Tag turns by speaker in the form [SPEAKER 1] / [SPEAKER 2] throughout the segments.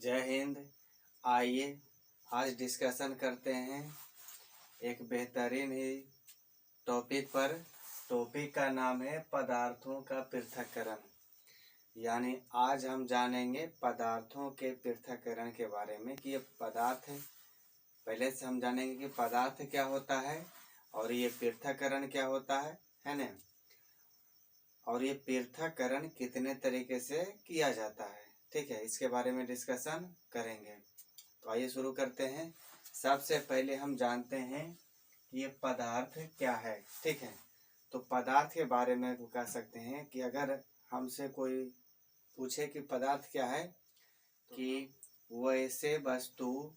[SPEAKER 1] जय हिंद। आइए आज डिस्कशन करते हैं एक बेहतरीन ही टॉपिक पर। टॉपिक का नाम है पदार्थों का पृथक्करण। यानी आज हम जानेंगे पदार्थों के पृथक्करण के बारे में कि ये पदार्थ है। पहले से हम जानेंगे कि पदार्थ क्या होता है और ये पृथक्करण क्या होता है ना। और ये पृथक्करण कितने तरीके से किया जाता है, ठीक है, इसके बारे में डिस्कशन करेंगे। तो आइए शुरू करते हैं। सबसे पहले हम जानते हैं कि ये पदार्थ क्या है, ठीक है। तो पदार्थ के बारे में कह सकते हैं कि अगर हमसे कोई पूछे कि पदार्थ क्या है, कि वैसे वस्तु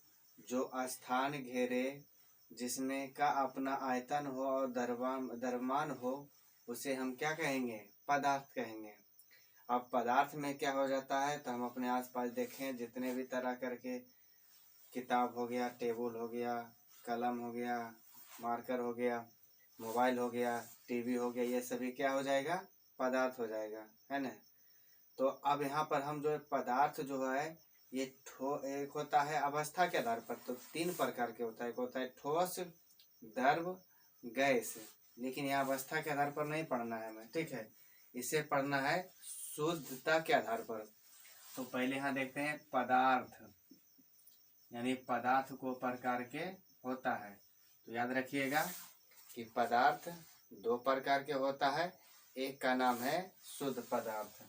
[SPEAKER 1] जो स्थान घेरे, जिसमें का अपना आयतन हो और द्रव्यमान हो, उसे हम क्या कहेंगे? पदार्थ कहेंगे। अब पदार्थ में क्या हो जाता है, तो हम अपने आसपास देखें, जितने भी तरह करके किताब हो गया, टेबल हो गया, कलम हो गया, मार्कर हो गया, मोबाइल हो गया, टीवी हो गया, ये सभी क्या हो जाएगा? पदार्थ हो जाएगा, है ना। तो अब यहाँ पर हम जो पदार्थ जो है ये एक होता है अवस्था के आधार पर, तो 3 प्रकार के होता है। एक होता है ठोस, द्रव, गैस। लेकिन यह अवस्था के आधार पर नहीं पढ़ना है हमें, ठीक है, इसे पढ़ना है शुद्धता के आधार पर। तो पहले यहाँ देखते हैं पदार्थ, यानी पदार्थ को प्रकार के होता है। तो याद रखिएगा कि पदार्थ 2 प्रकार के होता है। एक का नाम है शुद्ध पदार्थ,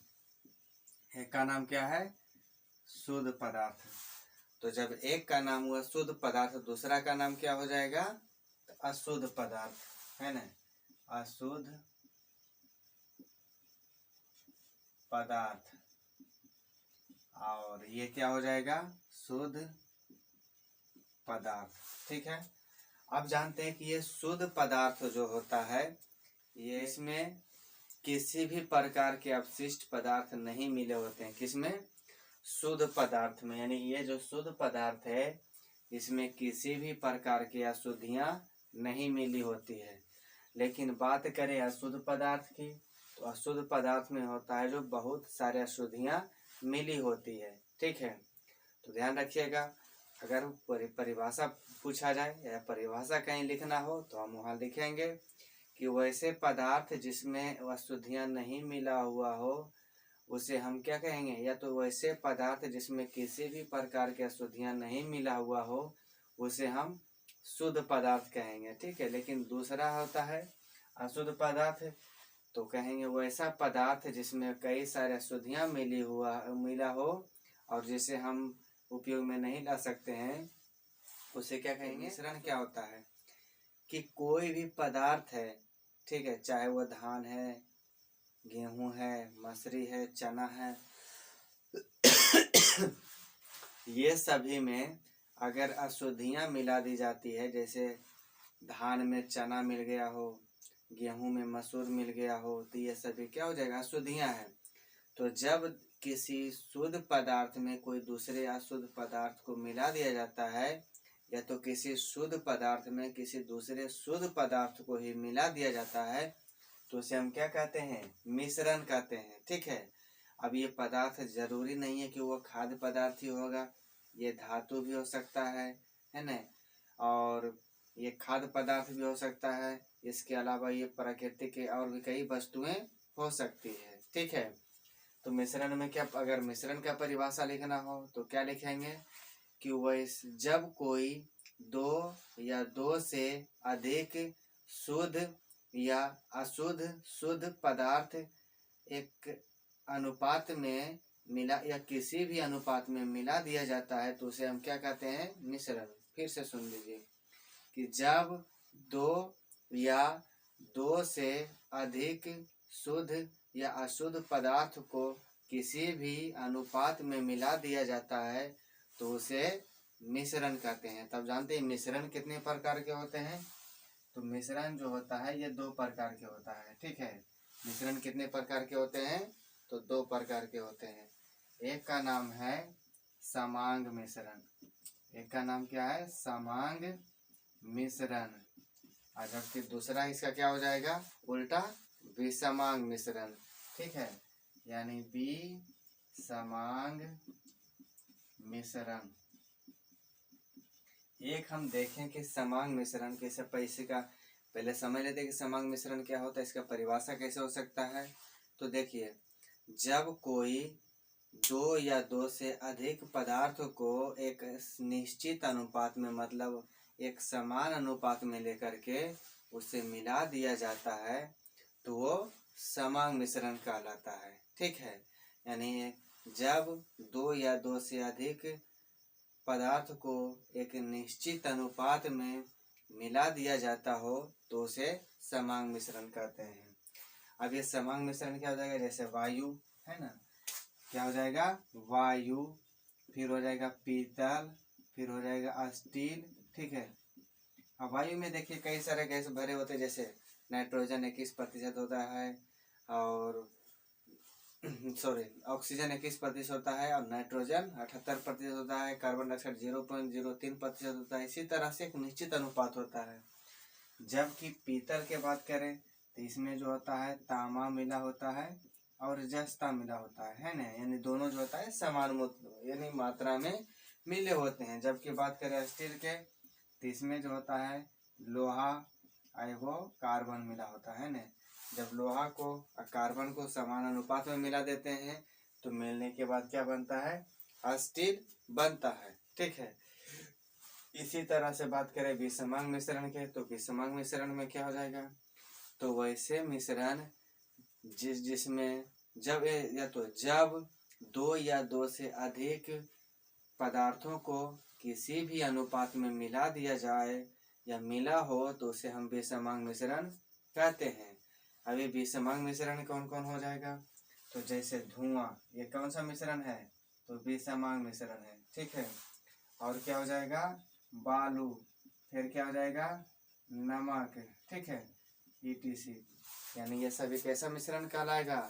[SPEAKER 1] एक का नाम क्या है? शुद्ध पदार्थ। तो जब एक का नाम हुआ शुद्ध पदार्थ, दूसरा का नाम क्या हो जाएगा? तो अशुद्ध पदार्थ, है ना। अशुद्ध पदार्थ। और ये क्या हो जाएगा? शुद्ध पदार्थ, ठीक है। अब जानते हैं कि ये शुद्ध पदार्थ जो होता है, ये इसमें किसी भी प्रकार के अपशिष्ट पदार्थ नहीं मिले होते हैं। किसमें? शुद्ध पदार्थ में। यानी ये जो शुद्ध पदार्थ है, इसमें किसी भी प्रकार की अशुद्धियां नहीं मिली होती है। लेकिन बात करें अशुद्ध पदार्थ की, तो अशुद्ध पदार्थ में होता है जो बहुत सारे अशुद्धियां मिली होती है, ठीक है। तो ध्यान रखिएगा, अगर परिभाषा पूछा जाए या परिभाषा कहीं लिखना हो तो हम वहाँ लिखेंगे कि वैसे पदार्थ जिसमें अशुद्धियां नहीं मिला हुआ हो, उसे हम क्या कहेंगे? या तो वैसे पदार्थ जिसमें किसी भी प्रकार की अशुद्धियां नहीं मिला हुआ हो, उसे हम शुद्ध पदार्थ कहेंगे, ठीक है। लेकिन दूसरा होता है अशुद्ध पदार्थ, तो कहेंगे वैसा पदार्थ जिसमें कई सारे अशुद्धियां मिला हो और जिसे हम उपयोग में नहीं ला सकते हैं, उसे क्या कहेंगे? मिश्रण क्या होता है कि कोई भी पदार्थ है, ठीक है, चाहे वो धान है, गेहूं है, मसरी है, चना है, ये सभी में अगर अशुद्धियां मिला दी जाती है, जैसे धान में चना मिल गया हो, गेहूं में मसूर मिल गया हो, तो ये सभी क्या हो जाएगा? अशुद्धियां हैं। तो जब किसी शुद्ध पदार्थ में कोई दूसरे अशुद्ध पदार्थ को मिला दिया जाता है, या तो किसी शुद्ध पदार्थ में किसी दूसरे शुद्ध पदार्थ को ही मिला दिया जाता है, तो उसे हम क्या कहते हैं? मिश्रण कहते हैं, ठीक है। अब ये पदार्थ जरूरी नहीं है कि वो खाद्य पदार्थ ही होगा, ये धातु भी हो सकता है ना, और ये खाद्य पदार्थ भी हो सकता है। इसके अलावा ये प्राकृतिक और भी कई वस्तुएं हो सकती है, ठीक है। तो मिश्रण में क्या, अगर मिश्रण का परिभाषा लिखना हो तो क्या लिखेंगे कि वह जब कोई 2 या 2 से अधिक शुद्ध या अशुद्ध शुद्ध पदार्थ एक अनुपात में मिला या किसी भी अनुपात में मिला दिया जाता है, तो उसे हम क्या कहते हैं? मिश्रण। फिर से सुन लीजिए कि जब 2 या 2 से अधिक शुद्ध या अशुद्ध पदार्थ को किसी भी अनुपात में मिला दिया जाता है, तो उसे मिश्रण कहते हैं। तब जानते हैं मिश्रण कितने प्रकार के होते हैं? तो मिश्रण जो होता है ये 2 प्रकार के होता है, ठीक है। मिश्रण कितने प्रकार के होते हैं? तो 2 प्रकार के होते हैं। एक का नाम है समांग मिश्रण, एक का नाम क्या है? समांग मिश्रण। और जबकि दूसरा इसका क्या हो जाएगा? उल्टा, विषमांग मिश्रण, ठीक है। यानी विषमांग मिश्रण। एक हम देखें कि समांग मिश्रण कैसे, पैसे का पहले समझ लेते हैं कि समांग मिश्रण क्या होता है, इसका परिभाषा कैसे हो सकता है। तो देखिए, जब कोई दो या दो से अधिक पदार्थ को एक निश्चित अनुपात में, मतलब एक समान अनुपात में लेकर के उसे मिला दिया जाता है तो वो समांग मिश्रण कहलाता है। ठीक है, यानी जब दो या दो से अधिक पदार्थ को एक निश्चित अनुपात में मिला दिया जाता हो तो उसे समांग मिश्रण कहते हैं। अब ये समांग मिश्रण क्या हो जाएगा, जैसे वायु है ना, क्या हो जाएगा वायु, फिर हो जाएगा पीतल, फिर हो जाएगा स्टील। ठीक है, अब वायु में देखिए कई सारे गैस भरे होते हैं, जैसे नाइट्रोजन 21% होता है और सॉरी ऑक्सीजन 21% होता है और नाइट्रोजन 78% होता है, कार्बन डाइऑक्साइड 0.03% होता है। इसी तरह से एक निश्चित अनुपात होता है। जबकि पीतल के बात करें तो इसमें जो होता है तांबा मिला होता है और जस्ता मिला होता है ना, यानी दोनों जो होता है समान यानी मात्रा में मिले होते हैं। जबकि बात करें स्टील के तो इसमें जो होता है लोहा वो कार्बन मिला होता है ना। जब लोहा को और कार्बन को समान अनुपात में मिला देते हैं तो मिलने के बाद क्या बनता है, स्टील बनता है। ठीक है, इसी तरह से बात करें विषमांग मिश्रण के, तो विषमांग मिश्रण में क्या हो जाएगा, तो वैसे मिश्रण जिसमें जब या तो जब दो या दो से अधिक पदार्थों को किसी भी अनुपात में मिला दिया जाए या मिला हो तो उसे हम विषमांग मिश्रण कहते हैं। अभी विषमांग मिश्रण कौन कौन हो जाएगा, तो जैसे धुआं, ये कौन सा मिश्रण है, तो विषमांग मिश्रण है। ठीक है, और क्या हो जाएगा बालू, फिर क्या हो जाएगा नमक। ठीक है, ETC, यानी ये सभी कैसा मिश्रण कहलाएगा,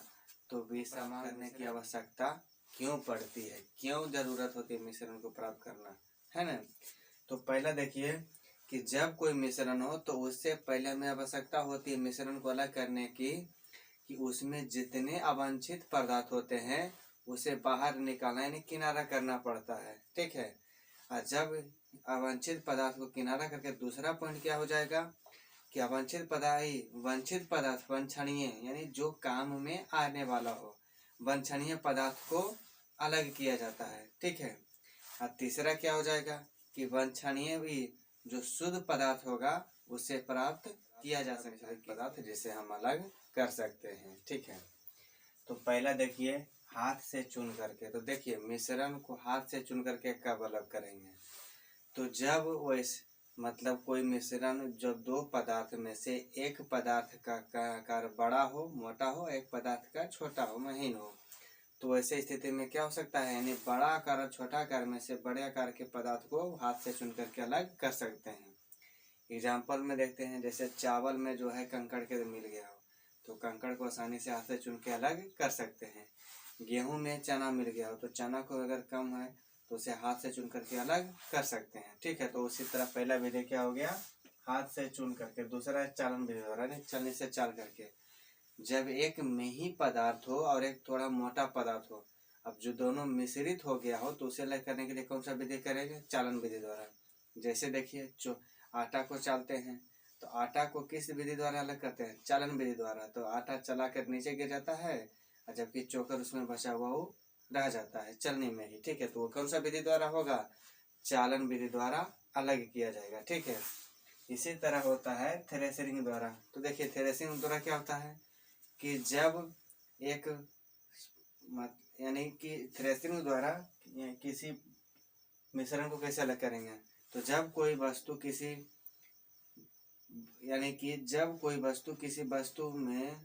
[SPEAKER 1] तो विषमांग करने की आवश्यकता क्यों पड़ती है, क्यों जरूरत होती है मिश्रण को प्राप्त करना, है ना। तो पहला देखिए कि जब कोई मिश्रण हो तो उससे पहले हमें आवश्यकता होती है मिश्रण को अलग करने की, कि उसमें जितने अवांछित पदार्थ होते हैं उसे बाहर निकालना यानी किनारा करना पड़ता है। ठीक है, और जब अवांछित पदार्थ को किनारा करके दूसरा पॉइंट क्या हो जाएगा कि अवांछित पदार्थ वांछित पदार्थ वांछनीय यानी जो काम में आने वाला हो, वांछनीय पदार्थ को अलग किया जाता है। ठीक है, और तीसरा क्या हो जाएगा कि वांछनीय भी जो शुद्ध पदार्थ होगा उसे प्राप्त किया जा सकता है पदार्थ जिसे हम अलग कर सकते हैं। ठीक है, तो पहला देखिए हाथ से चुन करके, तो देखिए मिश्रण को हाथ से चुन करके कब अलग करेंगे, तो जब वैसे मतलब कोई मिश्रण जो दो पदार्थ में से एक पदार्थ का आकार बड़ा हो मोटा हो, एक पदार्थ का छोटा हो महीन हो, तो वैसे स्थिति में क्या हो सकता है, यानी बड़ा आकार और छोटा आकार में से बड़े आकार के पदार्थ को हाथ से चुन करके अलग कर सकते हैं। एग्जाम्पल में देखते हैं, जैसे चावल में जो है कंकड़ के मिल गया हो तो कंकड़ को आसानी से हाथ से चुन के अलग कर सकते हैं। गेहूं में चना मिल गया हो तो चना को अगर कम है तो उसे हाथ से चुन करके अलग कर सकते हैं। ठीक है, तो उसी तरह पहला विधि क्या हो गया हाथ से चुन करके, दूसरा चालन विधि द्वारा चलने से चाल करके। जब एक मिही पदार्थ हो और एक थोड़ा मोटा पदार्थ हो, अब जो दोनों मिश्रित हो गया हो तो उसे अलग करने के लिए कौन सा विधि करेंगे, चालन विधि द्वारा। जैसे देखिए आटा को चालते हैं तो आटा को किस विधि द्वारा अलग करते हैं, चालन विधि द्वारा। तो आटा चला कर नीचे गिर जाता है और जबकि चोकर उसमें बचा हुआ वो रह जाता है चलने में ही। ठीक है, तो वो कौन सा विधि द्वारा होगा, चालन विधि द्वारा अलग किया जाएगा। ठीक है, इसी तरह होता है थ्रेशरिंग द्वारा। तो देखिए थ्रेशरिंग द्वारा क्या होता है कि जब एक यानी कि थ्रेशरिंग द्वारा किसी मिश्रण को कैसे अलग करेंगे, तो जब कोई वस्तु किसी यानी कि जब कोई वस्तु किसी वस्तु में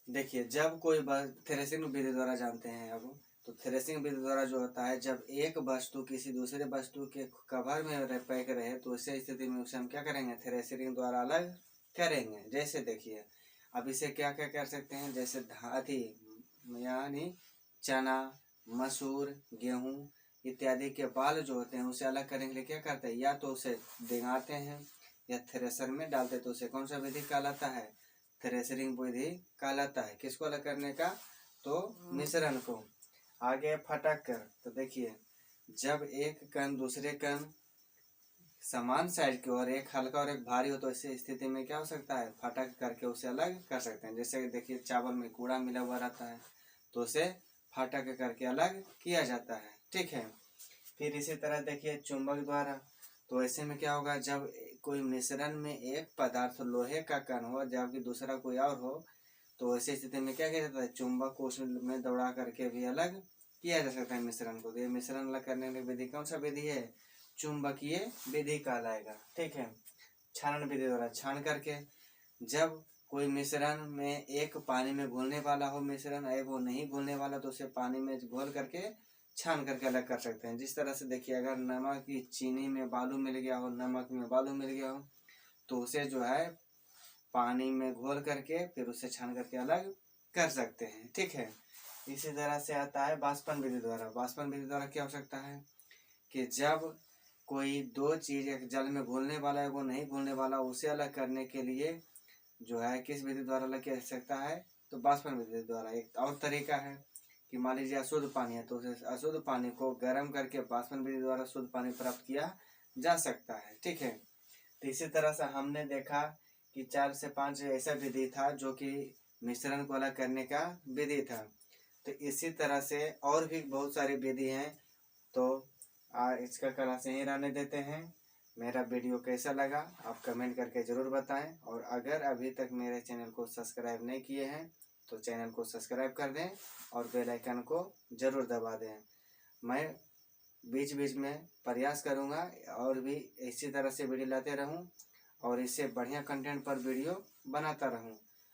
[SPEAKER 1] देखिए जब कोई थ्रेशिंग विधि द्वारा जानते हैं अब, तो थ्रेशिंग विधि द्वारा जो होता है जब एक वस्तु किसी दूसरे वस्तु के कवर में पैक रहे तो उस स्थिति में उसे हम क्या करेंगे, थ्रेशिंग द्वारा अलग करेंगे। जैसे देखिए अब इसे क्या क्या कर सकते हैं, जैसे धाती यानी चना मसूर गेहूं इत्यादि के बाल जो होते हैं उसे अलग करने के लिए क्या करते हैं, या तो उसे डिंगाते हैं या थ्रेशर में डालते, तो उसे कौन सा विधि कहलाता है, थ्रेशरिंग विधि कहलाता है। किसको अलग करने का? तो मिश्रण को। आगे फटक कर, तो देखिए जब एक कण दूसरे कण समान साइज के और एक हल्का और एक भारी हो तो इस स्थिति में क्या हो सकता है? फटक करके उसे अलग कर सकते हैं। जैसे देखिए चावल में कूड़ा मिला हुआ रहता है तो उसे फटक करके अलग किया जाता है, ठीक है। फिर इसी तरह देखिए चुंबक द्वारा, तो ऐसे में क्या होगा? जब कोई मिश्रण में एक पदार्थ लोहे का कण हो जबकि दूसरा कोई और हो तो ऐसी स्थिति में क्या किया जाता है? चुंबक को उसमें दौड़ा करके भी अलग किया जा सकता है मिश्रण को। तो ये मिश्रण अलग करने की विधि कौन सा विधि है? चुंबकीय विधि कहलाएगा, ठीक है। छानन विधि द्वारा, छान करके जब कोई मिश्रण में एक पानी में घुलने वाला हो मिश्रण, एक वो नहीं घुलने वाला, तो उसे पानी में घोल करके छान करके अलग कर सकते हैं। जिस तरह से देखिए अगर नमक की चीनी में बालू मिल गया हो, नमक में बालू मिल गया हो तो उसे जो है पानी में घोल करके फिर उसे छान करके अलग कर सकते हैं, ठीक है। इसी तरह से आता है वाष्पन विधि द्वारा। वाष्पन विधि द्वारा क्या हो सकता है कि जब कोई दो चीज एक जल में घुलने वाला है वो नहीं घुलने वाला, उसे अलग करने के लिए जो है किस विधि द्वारा अलग किया जा सकता है? तो वाष्पन विधि द्वारा। एक और तरीका है कि मान लीजिए अशुद्ध पानी है तो उसे अशुद्ध पानी को गर्म करके वाष्पन विधि द्वारा शुद्ध पानी प्राप्त किया जा सकता है, ठीक है। तो इसी तरह से हमने देखा कि 4 से 5 ऐसा विधि था जो कि मिश्रण को अलग करने का विधि था। तो इसी तरह से और भी बहुत सारी विधि हैं। तो इसका क्लास यहीं रहने देते हैं। मेरा वीडियो कैसा लगा आप कमेंट करके ज़रूर बताएं, और अगर अभी तक मेरे चैनल को सब्सक्राइब नहीं किए हैं तो चैनल को सब्सक्राइब कर दें और बेल आइकन को ज़रूर दबा दें। मैं बीच बीच में प्रयास करूंगा और भी इसी तरह से वीडियो लाते रहूं और इससे बढ़िया कंटेंट पर वीडियो बनाता रहूं।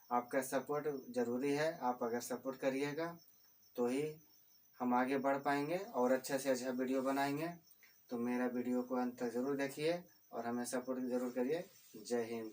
[SPEAKER 1] आपका सपोर्ट ज़रूरी है। आप अगर सपोर्ट करिएगा तो ही हम आगे बढ़ पाएंगे और अच्छा से अच्छा वीडियो बनाएंगे। तो मेरा वीडियो को अंत तक ज़रूर देखिए और हमें सपोर्ट ज़रूर करिए। जय हिंद।